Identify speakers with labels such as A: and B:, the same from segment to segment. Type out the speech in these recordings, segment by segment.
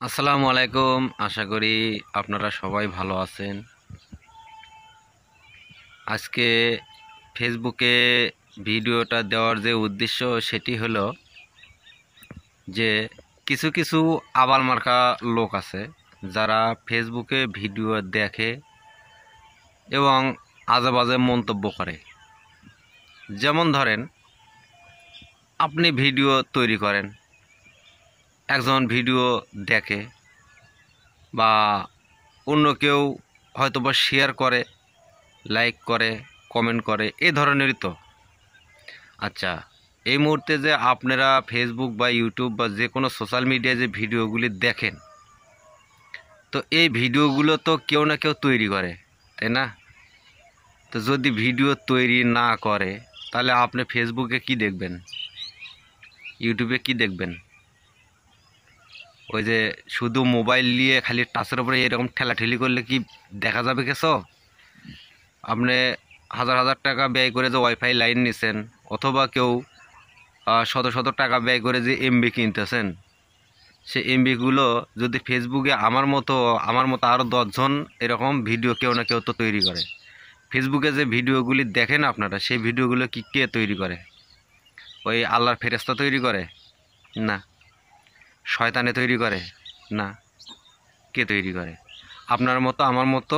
A: আসসালামু আলাইকুম। আশা করি আপনারা সবাই ভালো আছেন। আজকে ফেসবুকে ভিডিওটা দেওয়ার যে উদ্দেশ্য সেটি হলো যে কিছু কিছু আবাল মার্কা লোক আছে যারা ফেসবুকে ভিডিও দেখে এবং আজে বাজে মন্তব্য করে। যেমন ধরেন, আপনি ভিডিও তৈরি করেন, একজন ভিডিও দেখে বা অন্য কেউ হয়তোবা শেয়ার করে, লাইক করে, কমেন্ট করে, এই ধরনেরই তো। আচ্ছা, এই মুহূর্তে যে আপনারা ফেসবুক বা ইউটিউব বা যে কোনো সোশ্যাল মিডিয়ায় যে ভিডিওগুলি দেখেন, তো এই ভিডিওগুলো তো কেউ না কেউ তৈরি করে, তাই না? তো যদি ভিডিও তৈরি না করে তাহলে আপনি ফেসবুকে কি দেখবেন, ইউটিউবে কি দেখবেন? ওই যে শুধু মোবাইল নিয়ে খালি টাচের উপরে এরকম ঠেলাঠেলি করলে কি দেখা যাবে কিছু? আপনি হাজার হাজার টাকা ব্যয় করে যে ওয়াইফাই লাইন নিছেন, অথবা কেউ শত শত টাকা ব্যয় করে যে এমবি কিনতেছেন, সে এমবিগুলো যদি ফেসবুকে আমার মতো আরও 10জন এরকম ভিডিও কেউ না কেউ তো তৈরি করে। ফেসবুকে যে ভিডিওগুলি দেখেন আপনারা, সেই ভিডিওগুলো কি কে তৈরি করে? ওই আল্লাহর ফেরেশতা তৈরি করে? না। শয়তানে তৈরি করে? না। কে তৈরি করে? আপনার মতো আমার মতো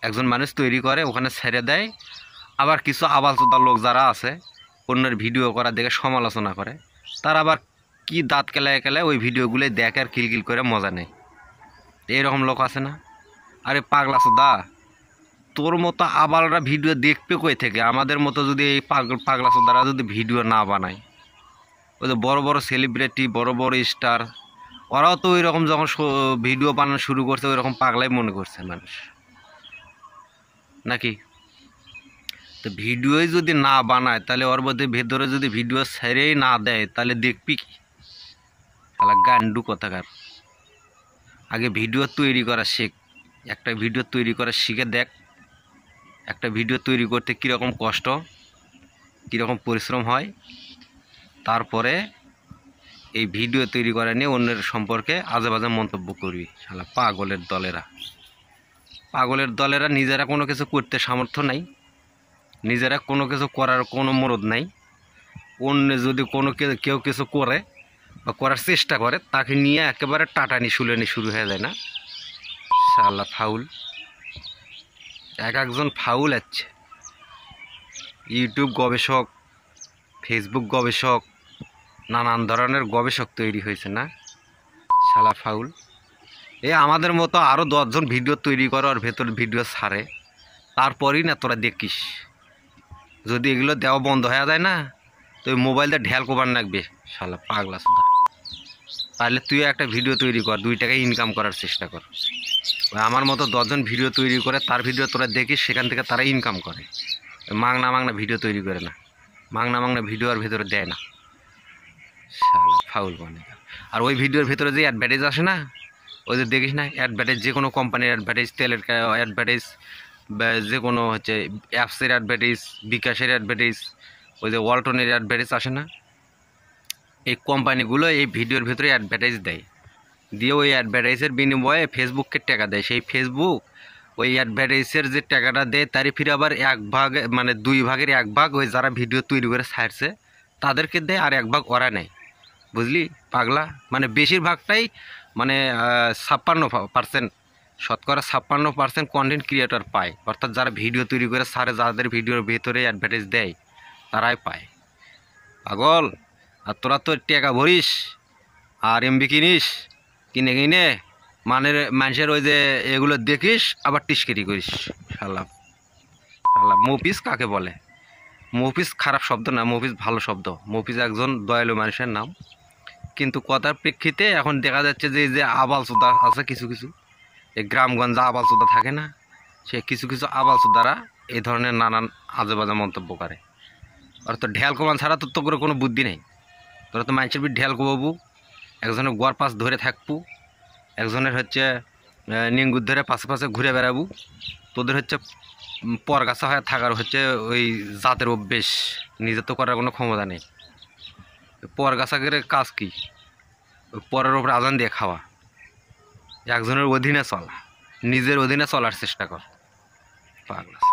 A: একজন মানুষ তৈরি করে, ওখানে ছেড়ে দেয়। আবার কিছু আবালচোদা লোক যারা আছে, অন্যের ভিডিও করা দেখে সমালোচনা করে, তারা আবার কি দাঁত কেলায় কেলায় ওই ভিডিওগুলো দেখে আর কিলকিল করে মজা নেয়। এরকম লোক আছে না? আরে পাগলা চোদা, তোর মতো আবালরা ভিডিও দেখবে কই থেকে? আমাদের মতো যদি এই পাগলা চোদারা যদি ভিডিও না বানায়, ওই যে বড় বড় সেলিব্রিটি, বড় বড় স্টার, ওরাও তো ওই রকম যখন ভিডিও বানানো শুরু করছে ওই রকম পাগলাই মনে করছে মানুষ, নাকি? তো ভিডিওই যদি না বানায় তাহলে ওর মধ্যে ভেতরে যদি ভিডিও ছেড়েই না দেয় তাহলে দেখবি কি? তাহলে গান্ডু কোথাকার। আগে ভিডিও তৈরি করা শেখ। একটা ভিডিও তৈরি করা শিখে দেখ, একটা ভিডিও তৈরি করতে কীরকম কষ্ট, কীরকম পরিশ্রম হয়। তারপরে এই ভিডিও তৈরি করা নিয়ে অন্যের সম্পর্কে আজে বাজে মন্তব্য করবি। শালা পাগলের দলেরা, পাগলের দলেরা নিজেরা কোনো কিছু করতে সামর্থ্য নাই, নিজেরা কোনো কিছু করার কোনো মরদ নাই। অন্য যদি কেউ কিছু করে বা করার চেষ্টা করে, তাকে নিয়ে একেবারে টাটানি শুলেনি শুরু হয়ে যায় না? শালা ফাউল, এক একজন ফাউল আছে। ইউটিউব গবেষক, ফেসবুক গবেষক, নানান ধরনের গবেষক তৈরি হয়েছে না? শালা ফাউল। আমাদের মতো আরও 10জন ভিডিও তৈরি করে আর ভেতর ভিডিও ছাড়ে, তারপরেই না তোরা দেখিস। যদি এগুলো দেওয়া বন্ধ হয়ে যায় না, তো ওই মোবাইলটা ঢেল কোবার লাগবে। শালা পাগলা সুদা, তাহলে তুই একটা ভিডিও তৈরি কর, 2 টাকা ইনকাম করার চেষ্টা কর। আমার মতো 10জন ভিডিও তৈরি করে, তার ভিডিও তোরা দেখিস, সেখান থেকে তারা ইনকাম করে। মাংনা মাংনা ভিডিও তৈরি করে না, মাংনা মাংনা ভিডিও আর ভেতরে দেয় না। শালা ফাউল মানে। আর ওই ভিডিওর ভেতরে যে অ্যাডভার্টাইজ আসে না, ওই যে দেখিস না অ্যাডভার্টাইজ, যে কোনো কোম্পানির অ্যাডভার্টাইজ, তেলের অ্যাডভার্টাইজ, বা যে কোনো হচ্ছে অ্যাপসের অ্যাডভার্টাইজ, বিকাশের অ্যাডভার্টাইজ, ওই যে ওয়ালটনের অ্যাডভার্টাইজ আসে না, এই কোম্পানিগুলো এই ভিডিওর ভেতরে অ্যাডভার্টাইজ দেয়, দিয়ে ওই অ্যাডভার্টাইজের বিনিময়ে ফেসবুককে টাকা দেয়। সেই ফেসবুক ওই অ্যাডভার্টাইজের যে টাকাটা দেয় তারই ফিরে আবার 1 ভাগ, মানে 2 ভাগের 1 ভাগ ওই যারা ভিডিও তৈরি করে ছাড়ছে তাদেরকে দেয়, আর 1 ভাগ ওরা নেয়। বুঝলি পাগলা? মানে বেশিরভাগটাই, মানে 56%, শতকরা 56% কন্টেন্ট ক্রিয়েটর পায়, অর্থাৎ যারা ভিডিও তৈরি করে ছাড়ে, যাদের ভিডিওর ভেতরে অ্যাডভার্টাইজ দেয়, তারাই পায়। পাগল। আর তোরা তো টাকা ভরিস আর এমবি কিনিস, কিনে কিনে মানুষের ওই যে এগুলো দেখিস, আবার টিস্কিরি করিস। শালা, শালা মফিজ কাকে বলে? মফিজ খারাপ শব্দ না, মফিজ ভালো শব্দ। মফিজ একজন দয়ালু মানুষের নাম। কিন্তু কথার প্রেক্ষিতে এখন দেখা যাচ্ছে যে এই যে আবাল চোদা আছে কিছু কিছু, এই গ্রামগঞ্জে আবাল চোদা থাকে না, সে কিছু কিছু আবাল চোদারা এই ধরনের নানান আজে বাজে মন্তব্য করে। আর তো ঢেল কমান ছাড়া তো তোর কোনো বুদ্ধি নেই। তোরা তো মানুষের বিট ঢেল কোবাবু, একজনের গোয়ার পাশ ধরে থাকবু, একজনের হচ্ছে নিঙ্গুর ধরে পাশে পাশে ঘুরে বেড়াবো। তোদের হচ্ছে পরগাছা হয়ে থাকার হচ্ছে ওই জাতের অভ্যেস, নিজে তো করার কোনো ক্ষমতা নেই। পরগাছাকের কাজ কি? ওই পরের ওপরে আজান দিয়ে খাওয়া। একজনের অধীনে চলা, নিজের অধীনে চলার চেষ্টা কর। পাগলা।